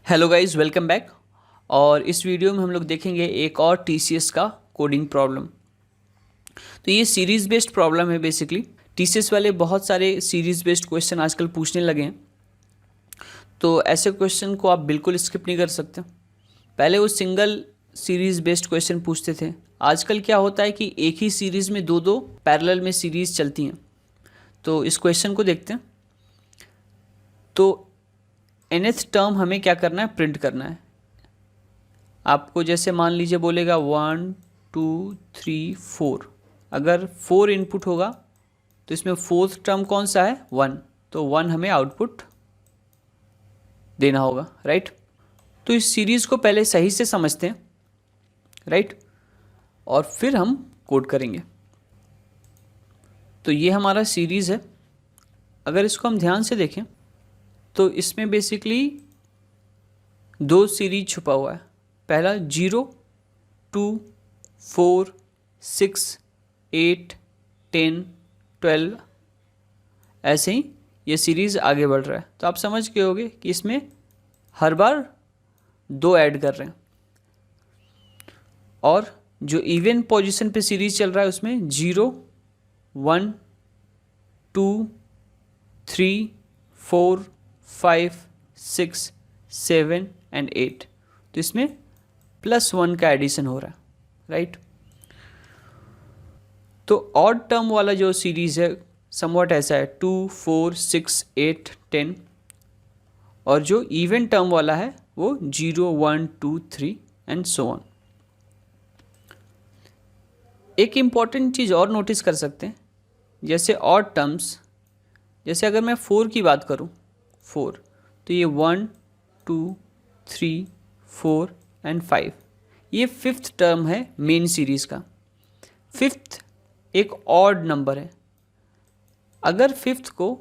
Hello guys, welcome back. और इस video में हम लोग देखेंगे एक और टीसीएस का कोडिंग प्रॉब्लम। तो ये सीरीज़ बेस्ड प्रॉब्लम है। बेसिकली टीसीएस वाले बहुत सारे सीरीज़ बेस्ड क्वेश्चन आजकल पूछने लगे हैं, तो ऐसे क्वेश्चन को आप बिल्कुल स्किप नहीं कर सकते। पहले वो सिंगल सीरीज़ बेस्ड क्वेश्चन पूछते थे, आजकल क्या होता है कि एक ही सीरीज़ में दो दो पैरेलल में सीरीज़ चलती हैं। तो इस क्वेश्चन को देखते हैं। तो nth टर्म हमें क्या करना है, प्रिंट करना है। आपको जैसे मान लीजिए बोलेगा 1 2 3 4, अगर 4 इनपुट होगा तो इसमें फोर्थ टर्म कौन सा है, 1, तो 1 हमें आउटपुट देना होगा, राइट। तो इस सीरीज़ को पहले सही से समझते हैं, राइट, और फिर हम कोड करेंगे। तो ये हमारा सीरीज़ है। अगर इसको हम ध्यान से देखें तो इसमें बेसिकली दो सीरीज छुपा हुआ है। पहला 0 2 4 6 8 10 12, ऐसे ही ये सीरीज़ आगे बढ़ रहा है। तो आप समझ गए होंगे कि इसमें हर बार दो ऐड कर रहे हैं। और जो इवन पोजीशन पे सीरीज चल रहा है उसमें 0 1 2 3 4 5 6 7 एंड 8, तो इसमें +1 का एडिशन हो रहा है, राइट। तो ऑड टर्म वाला जो सीरीज है समवट ऐसा है 2 4 6 8 10, और जो इवन टर्म वाला है वो 0 1 2 3 एंड सो ऑन। एक इम्पॉर्टेंट चीज़ और नोटिस कर सकते हैं, जैसे ऑड टर्म्स, जैसे अगर मैं 4 की बात करूं, 4, तो ये 1 2 3 4 एंड 5, ये फिफ्थ टर्म है मेन सीरीज़ का। फिफ्थ एक ऑड नंबर है। अगर फिफ्थ को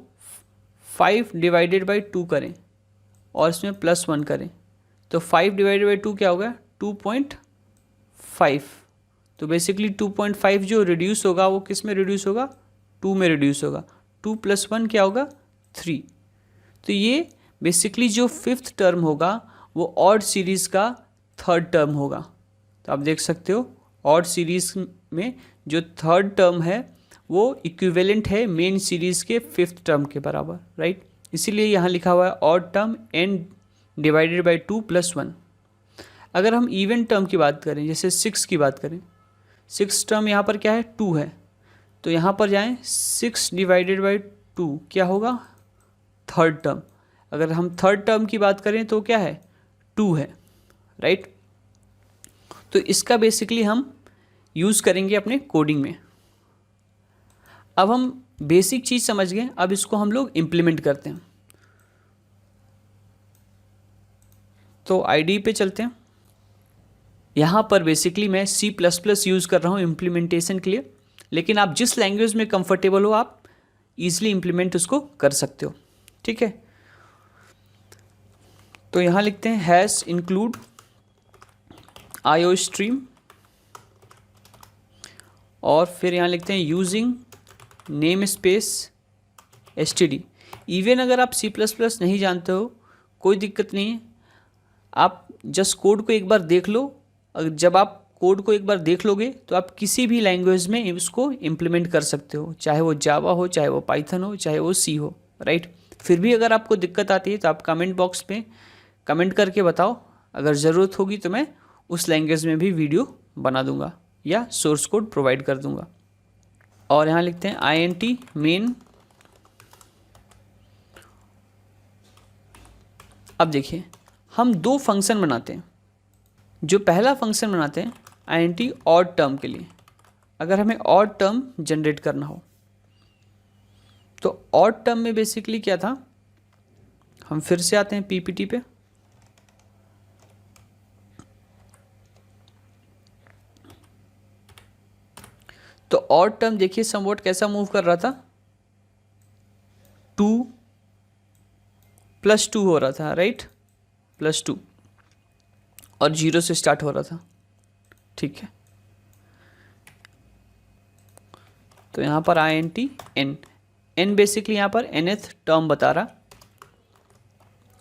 5 डिवाइडेड बाई 2 करें और इसमें +1 करें तो 5 डिवाइडेड बाई 2 क्या होगा, 2.5। तो बेसिकली 2.5 जो रिड्यूस होगा वो किस में रिड्यूस होगा, 2 में रिड्यूस होगा। 2 + 1 क्या होगा, 3। तो ये बेसिकली जो फिफ्थ टर्म होगा वो ऑड सीरीज़ का थर्ड टर्म होगा। तो आप देख सकते हो ऑड सीरीज़ में जो थर्ड टर्म है वो इक्विवेलेंट है मेन सीरीज़ के फिफ्थ टर्म के बराबर, राइट। इसीलिए यहाँ लिखा हुआ है odd term n divided by 2 + 1। अगर हम इवन टर्म की बात करें, जैसे 6 की बात करें, 6 टर्म यहाँ पर क्या है, 2 है, तो यहाँ पर जाएं 6 डिवाइडेड बाई 2 क्या होगा, थर्ड टर्म। अगर हम थर्ड टर्म की बात करें तो क्या है, 2 है, राइट। तो इसका बेसिकली हम यूज़ करेंगे अपने कोडिंग में। अब हम बेसिक चीज़ समझ गए, अब इसको हम लोग इम्प्लीमेंट करते हैं। तो आईडी पे चलते हैं। यहाँ पर बेसिकली मैं C++ यूज़ कर रहा हूँ इम्प्लीमेंटेशन के लिए, लेकिन आप जिस लैंग्वेज में कंफर्टेबल हो आप ईजिली इम्प्लीमेंट उसको कर सकते हो, ठीक है। तो यहाँ लिखते हैं हैश इंक्लूड IOStream, और फिर यहाँ लिखते हैं using name space std। Even अगर आप C++ नहीं जानते हो कोई दिक्कत नहीं है, आप जस्ट कोड को एक बार देख लो। जब आप कोड को एक बार देख लोगे तो आप किसी भी लैंग्वेज में इसको इम्प्लीमेंट कर सकते हो, चाहे वो जावा हो, चाहे वो पाइथन हो, चाहे वो सी हो, राइट। फिर भी अगर आपको दिक्कत आती है तो आप कमेंट बॉक्स में कमेंट करके बताओ, अगर ज़रूरत होगी तो मैं उस लैंग्वेज में भी वीडियो बना दूंगा या सोर्स कोड प्रोवाइड कर दूंगा। और यहाँ लिखते हैं int मेन। अब देखिए हम दो फंक्शन बनाते हैं। जो पहला फंक्शन बनाते हैं int ऑड टर्म के लिए, अगर हमें ऑड टर्म जनरेट करना हो तो ऑड टर्म में बेसिकली क्या था, हम फिर से आते हैं पीपीटी पे। तो ऑड टर्म देखिए समवॉट कैसा मूव कर रहा था, 2 + 2 हो रहा था, राइट, +2, और 0 से स्टार्ट हो रहा था, ठीक है। तो यहाँ पर int n बेसिकली यहाँ पर nth टर्म बता रहा,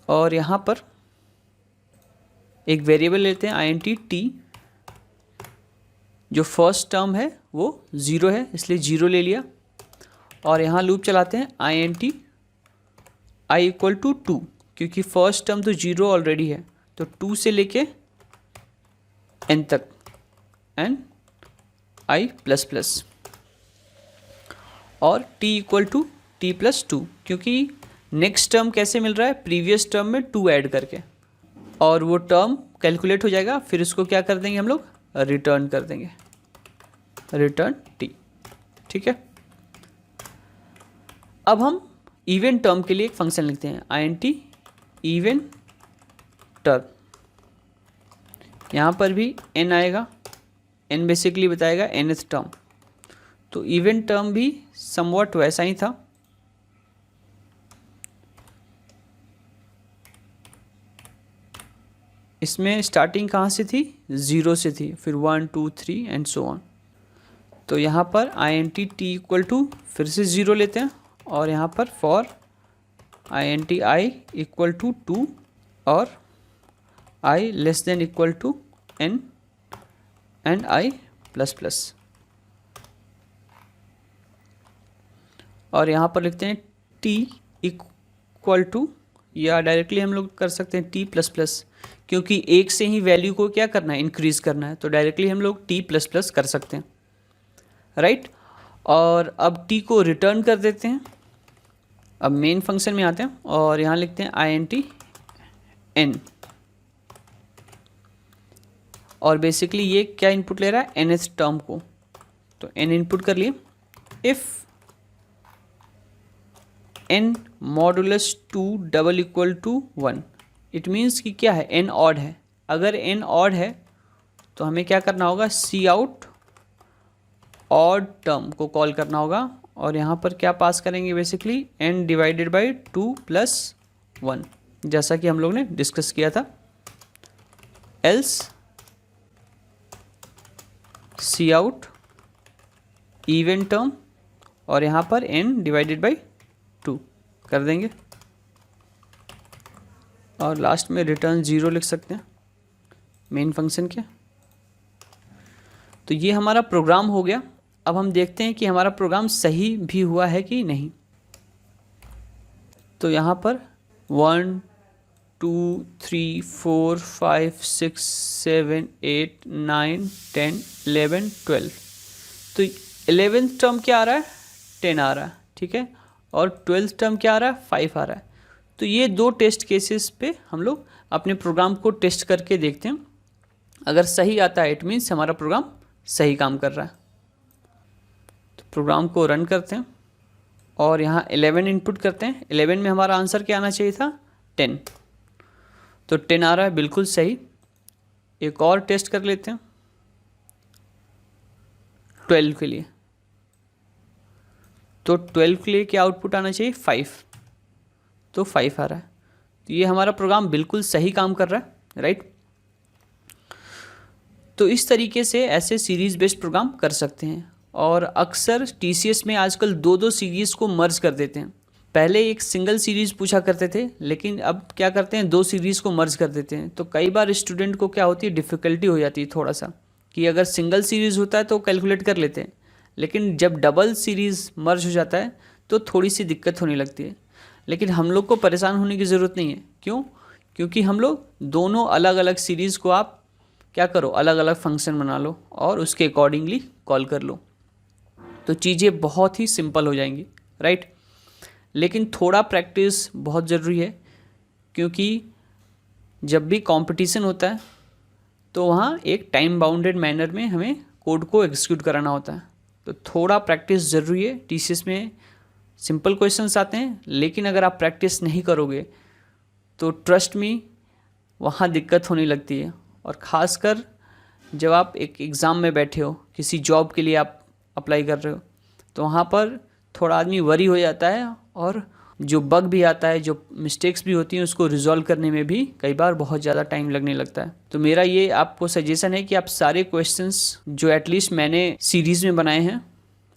और यहाँ पर एक वेरिएबल लेते हैं INT t, जो फर्स्ट टर्म है वो 0 है इसलिए 0 ले लिया, और यहाँ लूप चलाते हैं INT i इक्वल टू 2, क्योंकि फर्स्ट टर्म तो 0 ऑलरेडी है, तो 2 से लेके n तक n i प्लस प्लस, और t equal to t plus 2, क्योंकि नेक्स्ट टर्म कैसे मिल रहा है, प्रीवियस टर्म में 2 ऐड करके, और वो टर्म कैलकुलेट हो जाएगा, फिर उसको क्या कर देंगे हम लोग, रिटर्न कर देंगे, रिटर्न t। ठीक है, अब हम इवन टर्म के लिए एक फंक्शन लिखते हैं INT इवन टर्म। यहाँ पर भी n आएगा, n बेसिकली बताएगा nth टर्म, तो इवन टर्म भी समवट वैसा ही था। इसमें स्टार्टिंग कहाँ से थी, 0 से थी, फिर 1 2 3 एंड सो ऑन। तो यहाँ पर INT t इक्वल टू फिर से 0 लेते हैं, और यहाँ पर for INT i equal to 2 और i less than equal to n and i plus plus, और यहाँ पर लिखते हैं t इक्वल टू, या डायरेक्टली हम लोग कर सकते हैं t प्लस प्लस, क्योंकि एक से ही वैल्यू को क्या करना है, इंक्रीज करना है, तो डायरेक्टली हम लोग t प्लस प्लस कर सकते हैं, राइट। और अब t को रिटर्न कर देते हैं। अब मेन फंक्शन में आते हैं और यहाँ लिखते हैं INT n, और बेसिकली ये क्या इनपुट ले रहा है, nth टर्म को, तो n इनपुट कर लिए। If n modulus 2 double equal to 1, it means कि क्या है, n ऑड है। अगर n ऑड है तो हमें क्या करना होगा, सी आउट ऑड टर्म को कॉल करना होगा, और यहाँ पर क्या पास करेंगे, basically n divided by 2 plus 1, जैसा कि हम लोग ने डिस्कस किया था। एल्स सी आउट इवन टर्म, और यहाँ पर n डिवाइडेड बाई 2 कर देंगे, और लास्ट में रिटर्न 0 लिख सकते हैं मेन फंक्शन के। तो ये हमारा प्रोग्राम हो गया। अब हम देखते हैं कि हमारा प्रोग्राम सही भी हुआ है कि नहीं। तो यहाँ पर 1 2 3 4 5 6 7 8 9 10 11 12, तो 11th टर्म क्या आ रहा है, 10 आ रहा है, ठीक है, और 12th टर्म क्या आ रहा है, 5 आ रहा है। तो ये दो टेस्ट केसेस पे हम लोग अपने प्रोग्राम को टेस्ट करके देखते हैं। अगर सही आता है इट मीन्स हमारा प्रोग्राम सही काम कर रहा है। तो प्रोग्राम को रन करते हैं और यहाँ 11 इनपुट करते हैं। 11 में हमारा आंसर क्या आना चाहिए था, 10, तो 10 आ रहा है, बिल्कुल सही। एक और टेस्ट कर लेते हैं 12 के लिए। तो 12 के लिए क्या आउटपुट आना चाहिए, 5, तो 5 आ रहा है। तो ये हमारा प्रोग्राम बिल्कुल सही काम कर रहा है, राइट। तो इस तरीके से ऐसे सीरीज़ बेस्ड प्रोग्राम कर सकते हैं। और अक्सर TCS में आजकल दो सीरीज़ को मर्ज कर देते हैं। पहले एक सिंगल सीरीज़ पूछा करते थे, लेकिन अब क्या करते हैं, दो सीरीज़ को मर्ज कर देते हैं। तो कई बार स्टूडेंट को क्या होती है, डिफ़िकल्टी हो जाती है थोड़ा सा, कि अगर सिंगल सीरीज़ होता है तो कैलकुलेट कर लेते हैं, लेकिन जब डबल सीरीज़ मर्ज हो जाता है तो थोड़ी सी दिक्कत होने लगती है। लेकिन हम लोग को परेशान होने की ज़रूरत नहीं है। क्यों? क्योंकि हम लोग दोनों अलग अलग सीरीज़ को आप क्या करो, अलग अलग फंक्शन बना लो और उसके अकॉर्डिंगली कॉल कर लो, तो चीज़ें बहुत ही सिंपल हो जाएंगी, राइट। लेकिन थोड़ा प्रैक्टिस बहुत ज़रूरी है, क्योंकि जब भी कंपटीशन होता है तो वहाँ एक टाइम बाउंडेड मैनर में हमें कोड को एग्जीक्यूट कराना होता है। तो थोड़ा प्रैक्टिस ज़रूरी है। TCS में सिंपल क्वेश्चंस आते हैं, लेकिन अगर आप प्रैक्टिस नहीं करोगे तो ट्रस्ट मी वहाँ दिक्कत होने लगती है। और ख़ासकर जब आप एक एग्ज़ाम में बैठे हो, किसी जॉब के लिए आप अप्लाई कर रहे हो, तो वहाँ पर थोड़ा आदमी वरी हो जाता है, और जो बग भी आता है, जो मिस्टेक्स भी होती हैं, उसको रिजॉल्व करने में भी कई बार बहुत ज़्यादा टाइम लगने लगता है। तो मेरा ये आपको सजेशन है कि आप सारे क्वेश्चंस जो एटलीस्ट मैंने सीरीज़ में बनाए हैं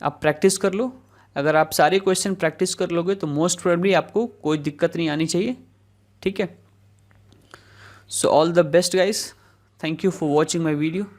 आप प्रैक्टिस कर लो। अगर आप सारे क्वेश्चन प्रैक्टिस कर लोगे तो मोस्ट प्रोबेबली आपको कोई दिक्कत नहीं आनी चाहिए, ठीक है। So all the best guys. Thank you for watching my video.